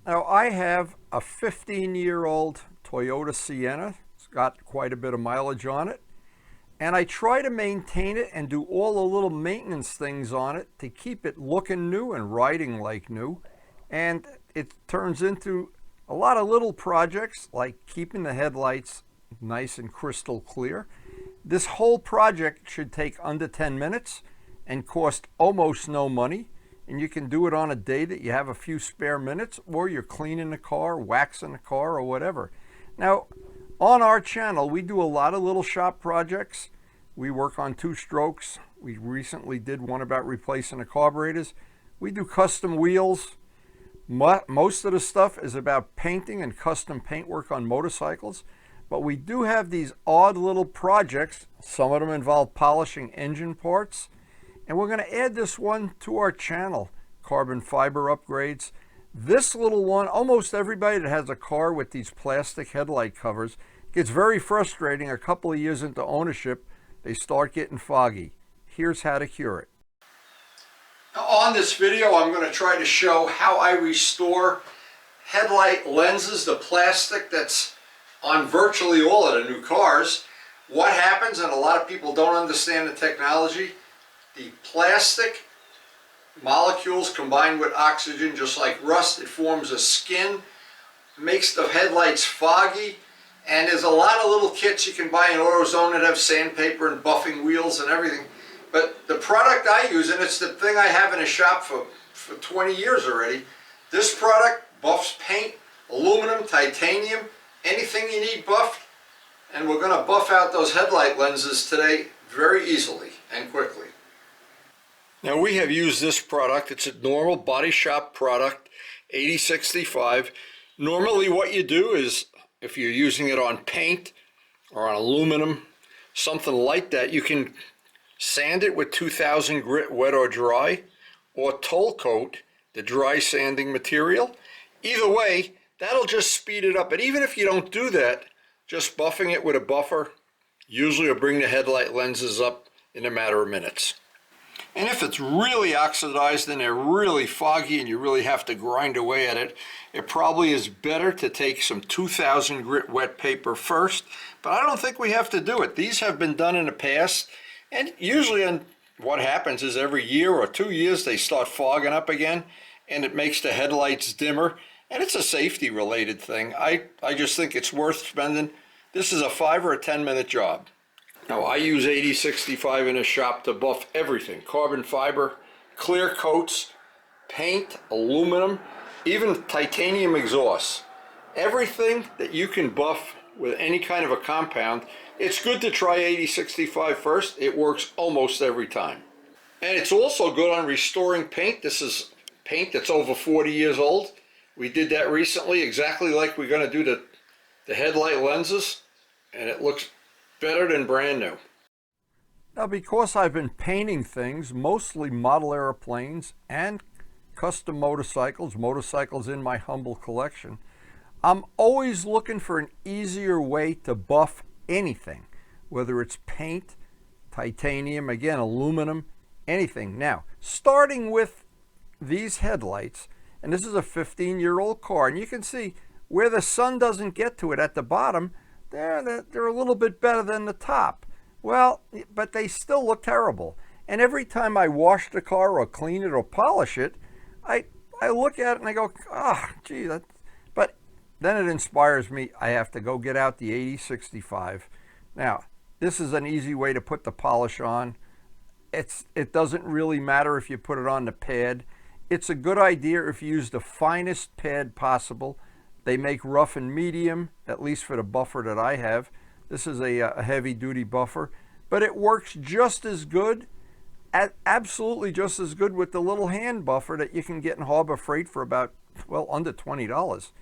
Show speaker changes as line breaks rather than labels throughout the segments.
Now I have a 15-year-old Toyota Sienna. It's got quite a bit of mileage on it. And I try to maintain it and do all the little maintenance things on it to keep it looking new and riding like new. And it turns into a lot of little projects like keeping the headlights nice and crystal clear. This whole project should take under 10 minutes and cost almost no money. And you can do it on a day that you have a few spare minutes, or you're cleaning the car, waxing the car, or whatever. Now, on our channel, we do a lot of little shop projects. We work on two-strokes. We recently did one about replacing the carburetors. We do custom wheels. Most of the stuff is about painting and custom paintwork on motorcycles. But we do have these odd little projects. Some of them involve polishing engine parts. And we're going to add this one to our channel, carbon fiber upgrades. This little one, almost everybody that has a car with these plastic headlight covers gets very frustrating. A couple of years into ownership, they start getting foggy. Here's how to cure it. Now on this video, I'm going to try to show how I restore headlight lenses, the plastic that's on virtually all of the new cars. What happens, and a lot of people don't understand the technology, the plastic molecules combine with oxygen, just like rust. It forms a skin, makes the headlights foggy, and there's a lot of little kits you can buy in AutoZone that have sandpaper and buffing wheels and everything. But the product I use, and it's the thing I have in a shop for 20 years already, this product buffs paint, aluminum, titanium, anything you need buffed, and we're going to buff out those headlight lenses today very easily and quickly. Now we have used this product. It's a normal body shop product, 8065. Normally what you do is, if you're using it on paint or on aluminum, something like that, you can sand it with 2000 grit, wet or dry, or toll coat the dry sanding material. Either way, that'll just speed it up. And even if you don't do that, just buffing it with a buffer usually will bring the headlight lenses up in a matter of minutes. And if it's really oxidized and they're really foggy and you really have to grind away at it, it probably is better to take some 2000 grit wet paper first. But I don't think we have to do it. These have been done in the past, and usually what happens is every year or 2 years they start fogging up again, and it makes the headlights dimmer, and it's a safety related thing. I just think it's worth spending. This is a 5 or a 10 minute job. Now I use 8065 in a shop to buff everything. Carbon fiber, clear coats, paint, aluminum, even titanium exhausts. Everything that you can buff with any kind of a compound. It's good to try 8065 first. It works almost every time. And it's also good on restoring paint. This is paint that's over 40 years old. We did that recently, exactly like we're going to do the headlight lenses, and it looks better than brand new. Now, because I've been painting things, mostly model airplanes and custom motorcycles in my humble collection, I'm always looking for an easier way to buff anything, whether it's paint, titanium, again, aluminum, anything. Now, starting with these headlights, and this is a 15-year-old car, and you can see where the sun doesn't get to it at the bottom, they're a little bit better than the top. Well, but they still look terrible. And every time I wash the car or clean it or polish it, I look at it and I go, ah, oh, gee, but then it inspires me. I have to go get out the 8065. Now, this is an easy way to put the polish on. It doesn't really matter if you put it on the pad. It's a good idea if you use the finest pad possible. They make rough and medium, at least for the buffer that I have. This is a heavy-duty buffer, but it works just as good, absolutely just as good with the little hand buffer that you can get in Harbor Freight for about, well, under $20.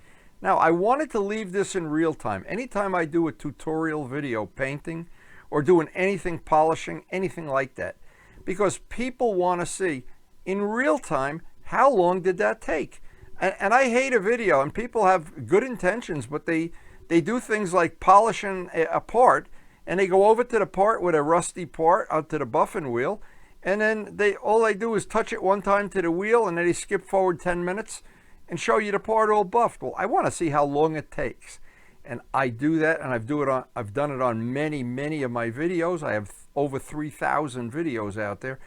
Now, I wanted to leave this in real time. Anytime I do a tutorial video painting or doing anything polishing, anything like that, because people want to see in real time, how long did that take? And I hate a video, and people have good intentions, but they do things like polishing a part, and they go over to the part with a rusty part out to the buffing wheel, and then all they do is touch it one time to the wheel, and then they skip forward 10 minutes, and show you the part all buffed. Well, I want to see how long it takes. And I do that, and I've done it on many of my videos. I have over 3,000 videos out there.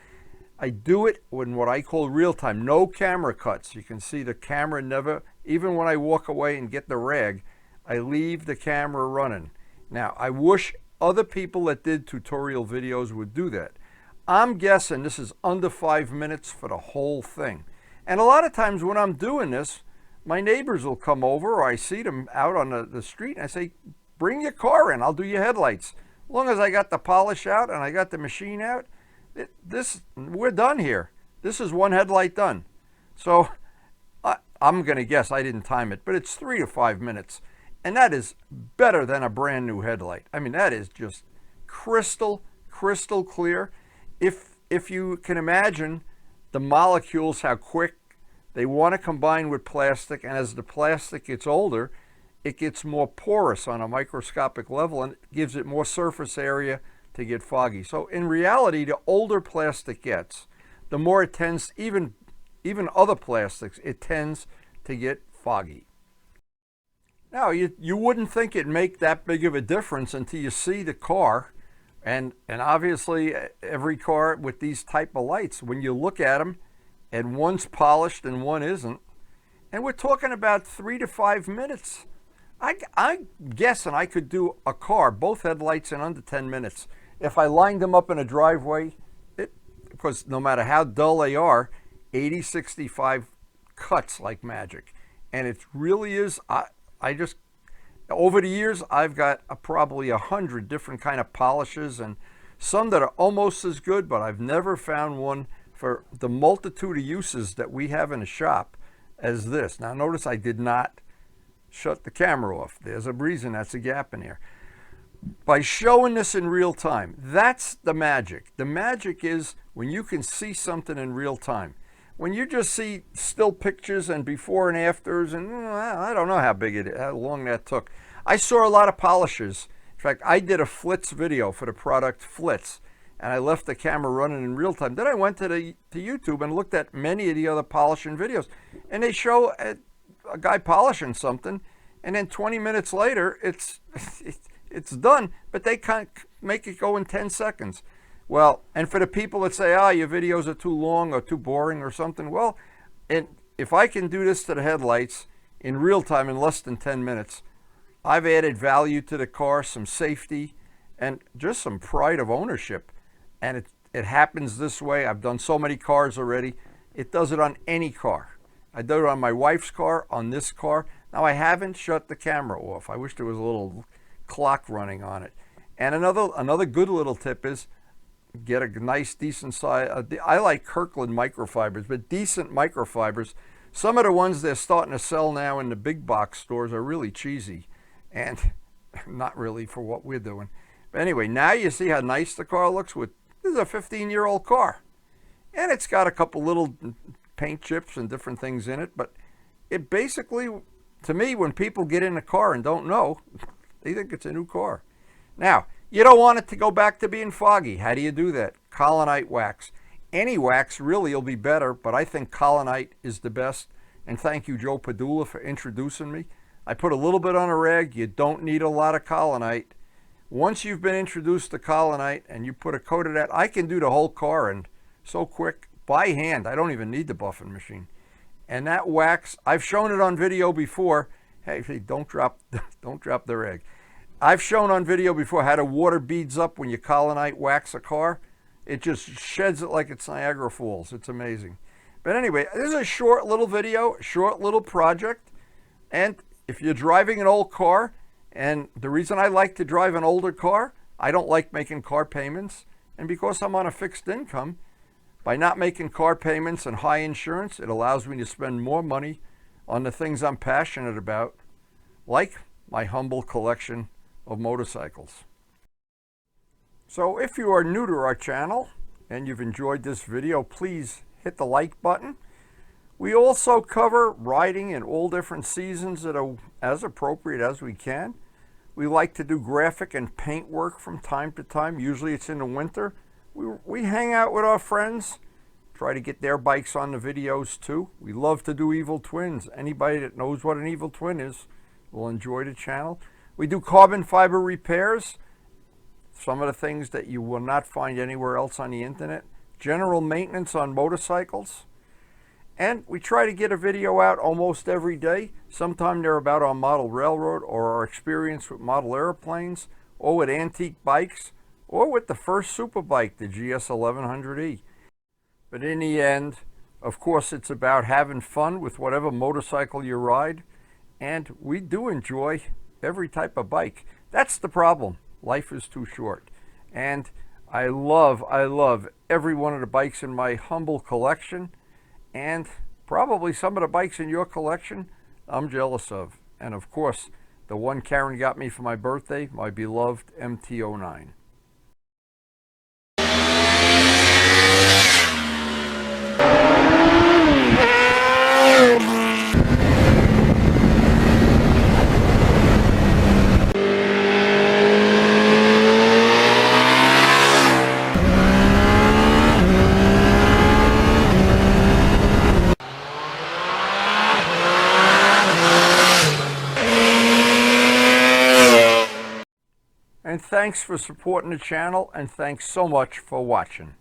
I do it in what I call real time, no camera cuts. You can see the camera never, even when I walk away and get the rag, I leave the camera running. Now, I wish other people that did tutorial videos would do that. I'm guessing this is under 5 minutes for the whole thing. And a lot of times when I'm doing this, my neighbors will come over, or I see them out on the street, and I say, bring your car in, I'll do your headlights. As long as I got the polish out and I got the machine out, we're done here. This is one headlight done. So I'm going to guess, I didn't time it, but it's 3 to 5 minutes. And that is better than a brand new headlight. I mean, that is just crystal clear. If you can imagine the molecules, how quick they want to combine with plastic, and as the plastic gets older, it gets more porous on a microscopic level, and it gives it more surface area to get foggy. So in reality, the older plastic gets, the more it tends, even other plastics, it tends to get foggy. Now, you wouldn't think it'd make that big of a difference until you see the car, and obviously every car with these type of lights, when you look at them, and one's polished and one isn't, and we're talking about 3 to 5 minutes. I'm guessing I could do a car, both headlights, in under 10 minutes. If I lined them up in a driveway, because no matter how dull they are, 80-65 cuts like magic. And it really is, I just, over the years, I've got probably 100 different kind of polishes, and some that are almost as good, but I've never found one for the multitude of uses that we have in a shop as this. Now notice I did not shut the camera off. There's a reason, that's a gap in here. By showing this in real time, that's the magic. The magic is when you can see something in real time. When you just see still pictures and before and afters, and I don't know how long that took. I saw a lot of polishes. In fact, I did a Flitz video for the product Flitz, and I left the camera running in real time. Then I went to YouTube and looked at many of the other polishing videos, and they show a guy polishing something, and then 20 minutes later, it's done, but they can't make it go in 10 seconds. Well, and for the people that say, your videos are too long or too boring or something, well, and if I can do this to the headlights in real time in less than 10 minutes, I've added value to the car, some safety, and just some pride of ownership. And it happens this way. I've done so many cars already. It does it on any car. I did it on my wife's car, on this car. Now, I haven't shut the camera off. I wish there was a little clock running on it. And another good little tip is get a nice, decent size. I like Kirkland microfibers, but decent microfibers. Some of the ones they're starting to sell now in the big box stores are really cheesy, and not really for what we're doing. But anyway, now you see how nice the car looks. This is a 15-year-old car, and it's got a couple little paint chips and different things in it, but it basically, to me, when people get in a car and don't know, they think it's a new car. Now, you don't want it to go back to being foggy. How do you do that? Colonite wax. Any wax really will be better, but I think Colonite is the best. And thank you, Joe Padula, for introducing me. I put a little bit on a rag. You don't need a lot of Colonite. Once you've been introduced to Colonite and you put a coat of that, I can do the whole car, and so quick, by hand. I don't even need the buffing machine. And that wax, I've shown it on video before. Hey, don't drop the rag. I've shown on video before how the water beads up when you Colonite wax a car. It just sheds it like it's Niagara Falls. It's amazing. But anyway, this is a short little video, short little project. And if you're driving an old car, and the reason I like to drive an older car, I don't like making car payments. And because I'm on a fixed income, by not making car payments and high insurance, it allows me to spend more money on the things I'm passionate about, like my humble collection of motorcycles. So if you are new to our channel and you've enjoyed this video, please hit the like button. We also cover riding in all different seasons that are as appropriate as we can. We like to do graphic and paint work from time to time. Usually it's in the winter. We hang out with our friends, Try to get their bikes on the videos too. We love to do evil twins. Anybody that knows what an evil twin is will enjoy the channel. We do carbon fiber repairs. Some of the things that you will not find anywhere else on the internet. General maintenance on motorcycles. And we try to get a video out almost every day. Sometimes they're about our model railroad or our experience with model airplanes or with antique bikes or with the first super bike, the GS 1100E. But in the end, of course, it's about having fun with whatever motorcycle you ride. And we do enjoy every type of bike. That's the problem. Life is too short. And I love every one of the bikes in my humble collection. And probably some of the bikes in your collection I'm jealous of. And of course, the one Karen got me for my birthday, my beloved MT-09. And thanks for supporting the channel, and thanks so much for watching.